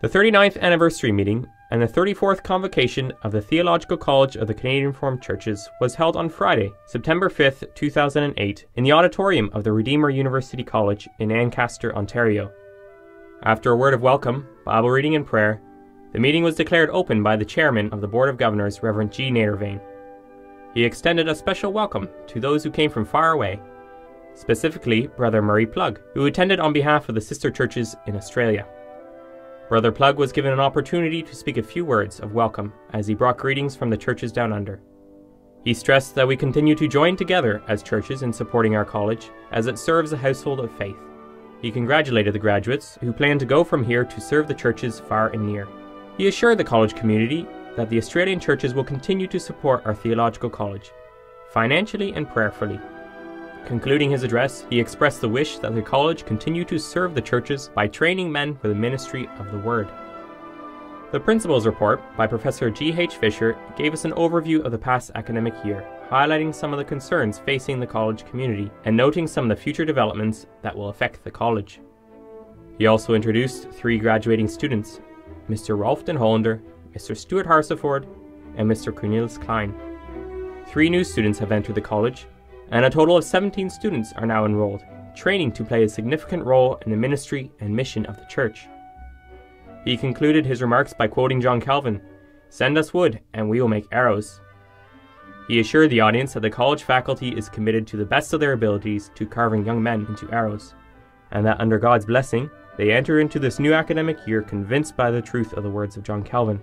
The 39th anniversary meeting and the 34th Convocation of the Theological College of the Canadian Reformed Churches was held on Friday, September 5th, 2008, in the auditorium of the Redeemer University College in Ancaster, Ontario. After a word of welcome, Bible reading and prayer, the meeting was declared open by the Chairman of the Board of Governors, Reverend G. Nadervane. He extended a special welcome to those who came from far away, specifically Brother Murray Plug, who attended on behalf of the sister churches in Australia. Brother Plug was given an opportunity to speak a few words of welcome as he brought greetings from the churches down under. He stressed that we continue to join together as churches in supporting our college, as it serves a household of faith. He congratulated the graduates who plan to go from here to serve the churches far and near. He assured the college community that the Australian churches will continue to support our theological college, financially and prayerfully. Concluding his address, he expressed the wish that the college continue to serve the churches by training men for the ministry of the Word. The principal's report by Professor G.H. Fisher gave us an overview of the past academic year, highlighting some of the concerns facing the college community and noting some of the future developments that will affect the college. He also introduced 3 graduating students, Mr. Rolf den Hollander, Mr. Stuart Harseford, and Mr. Cornelis Klein. 3 new students have entered the college, and a total of 17 students are now enrolled, training to play a significant role in the ministry and mission of the church. He concluded his remarks by quoting John Calvin, "Send us wood, and we will make arrows." He assured the audience that the college faculty is committed to the best of their abilities to carving young men into arrows, and that under God's blessing, they enter into this new academic year convinced by the truth of the words of John Calvin.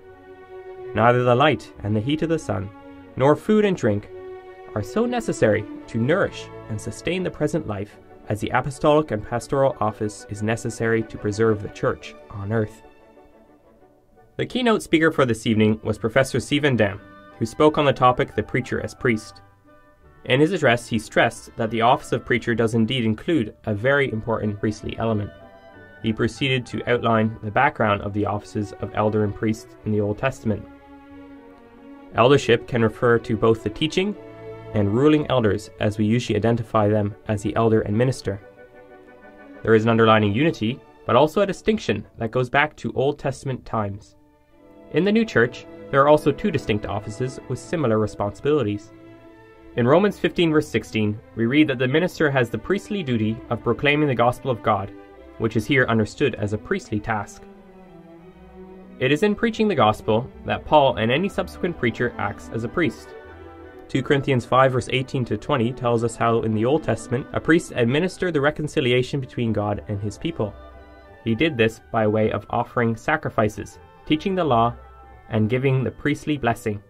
Neither the light and the heat of the sun, nor food and drink, are so necessary to nourish and sustain the present life as the apostolic and pastoral office is necessary to preserve the church on earth. The keynote speaker for this evening was Professor C. Van Dam, who spoke on the topic The Preacher as Priest. In his address, he stressed that the office of preacher does indeed include a very important priestly element. He proceeded to outline the background of the offices of elder and priest in the Old Testament. Eldership can refer to both the teaching and ruling elders, as we usually identify them as the elder and minister. There is an underlying unity, but also a distinction that goes back to Old Testament times. In the new church, there are also 2 distinct offices with similar responsibilities. In Romans 15 verse 16, we read that the minister has the priestly duty of proclaiming the gospel of God, which is here understood as a priestly task. It is in preaching the gospel that Paul and any subsequent preacher acts as a priest. 2 Corinthians 5 verse 18 to 20 tells us how in the Old Testament a priest administered the reconciliation between God and his people. He did this by way of offering sacrifices, teaching the law, and giving the priestly blessing.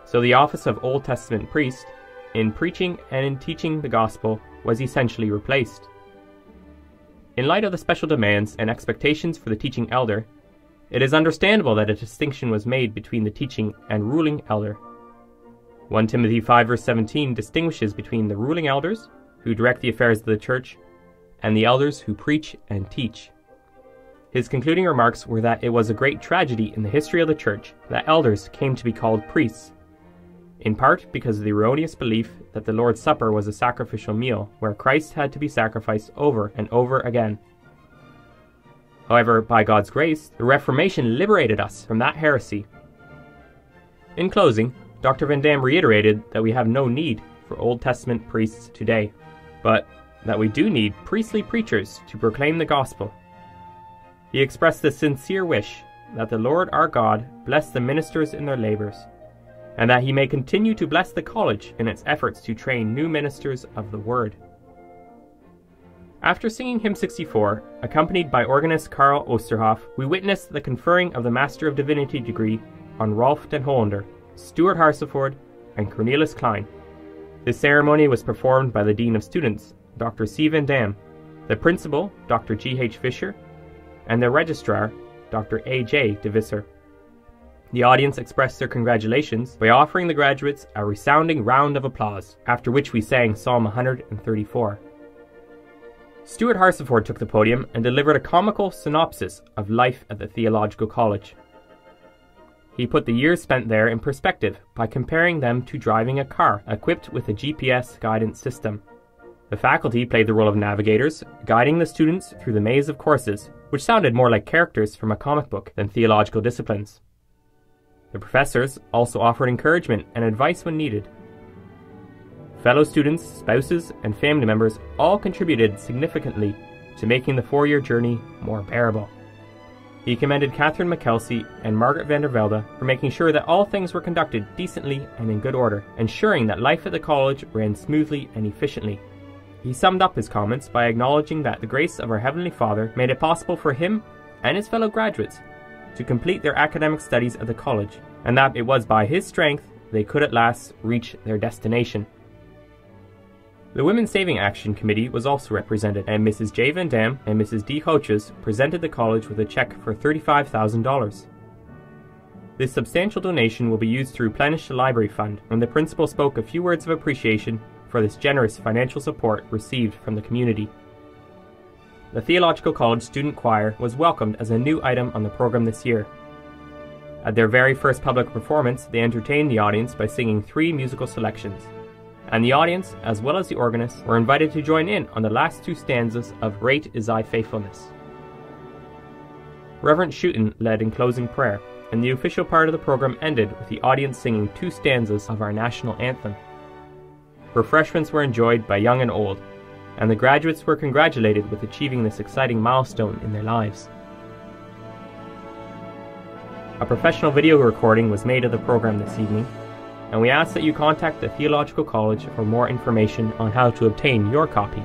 So the office of Old Testament priest, in preaching and in teaching the gospel, was essentially replaced. In light of the special demands and expectations for the teaching elder, it is understandable that a distinction was made between the teaching and ruling elder. 1 Timothy 5 verse 17 distinguishes between the ruling elders, who direct the affairs of the church, and the elders who preach and teach. His concluding remarks were that it was a great tragedy in the history of the church that elders came to be called priests, in part because of the erroneous belief that the Lord's Supper was a sacrificial meal where Christ had to be sacrificed over and over again. However, by God's grace, the Reformation liberated us from that heresy. In closing, Dr. Van Dam reiterated that we have no need for Old Testament priests today, but that we do need priestly preachers to proclaim the gospel. He expressed the sincere wish that the Lord our God bless the ministers in their labors, and that he may continue to bless the college in its efforts to train new ministers of the Word. After singing hymn 64, accompanied by organist Karl Osterhoff, we witnessed the conferring of the Master of Divinity degree on Rolf den Hollander, Stuart Harseford, and Cornelis Klein. This ceremony was performed by the Dean of Students, Dr. C. Van Dam, the Principal, Dr. G.H. Fisher, and the Registrar, Dr. A.J. de Visser. The audience expressed their congratulations by offering the graduates a resounding round of applause, after which we sang Psalm 134. Stuart Harseford took the podium and delivered a comical synopsis of life at the Theological College. He put the years spent there in perspective by comparing them to driving a car equipped with a GPS guidance system. The faculty played the role of navigators, guiding the students through the maze of courses, which sounded more like characters from a comic book than theological disciplines. The professors also offered encouragement and advice when needed. Fellow students, spouses, and family members all contributed significantly to making the 4-year journey more bearable. He commended Catherine McKelsey and Margaret van der Velde for making sure that all things were conducted decently and in good order, ensuring that life at the college ran smoothly and efficiently. He summed up his comments by acknowledging that the grace of our Heavenly Father made it possible for him and his fellow graduates to complete their academic studies at the college, and that it was by his strength they could at last reach their destination. The Women's Saving Action Committee was also represented, and Mrs. J. Van Dam and Mrs. D. Hoches presented the college with a check for $35,000. This substantial donation will be used to replenish the library fund, and the principal spoke a few words of appreciation for this generous financial support received from the community. The Theological College Student Choir was welcomed as a new item on the program this year. At their very first public performance, they entertained the audience by singing 3 musical selections, and the audience, as well as the organist, were invited to join in on the last 2 stanzas of Great is Thy Faithfulness. Reverend Schutten led in closing prayer, and the official part of the program ended with the audience singing 2 stanzas of our national anthem. Refreshments were enjoyed by young and old, and the graduates were congratulated with achieving this exciting milestone in their lives. A professional video recording was made of the program this evening, and we ask that you contact the Theological College for more information on how to obtain your copy.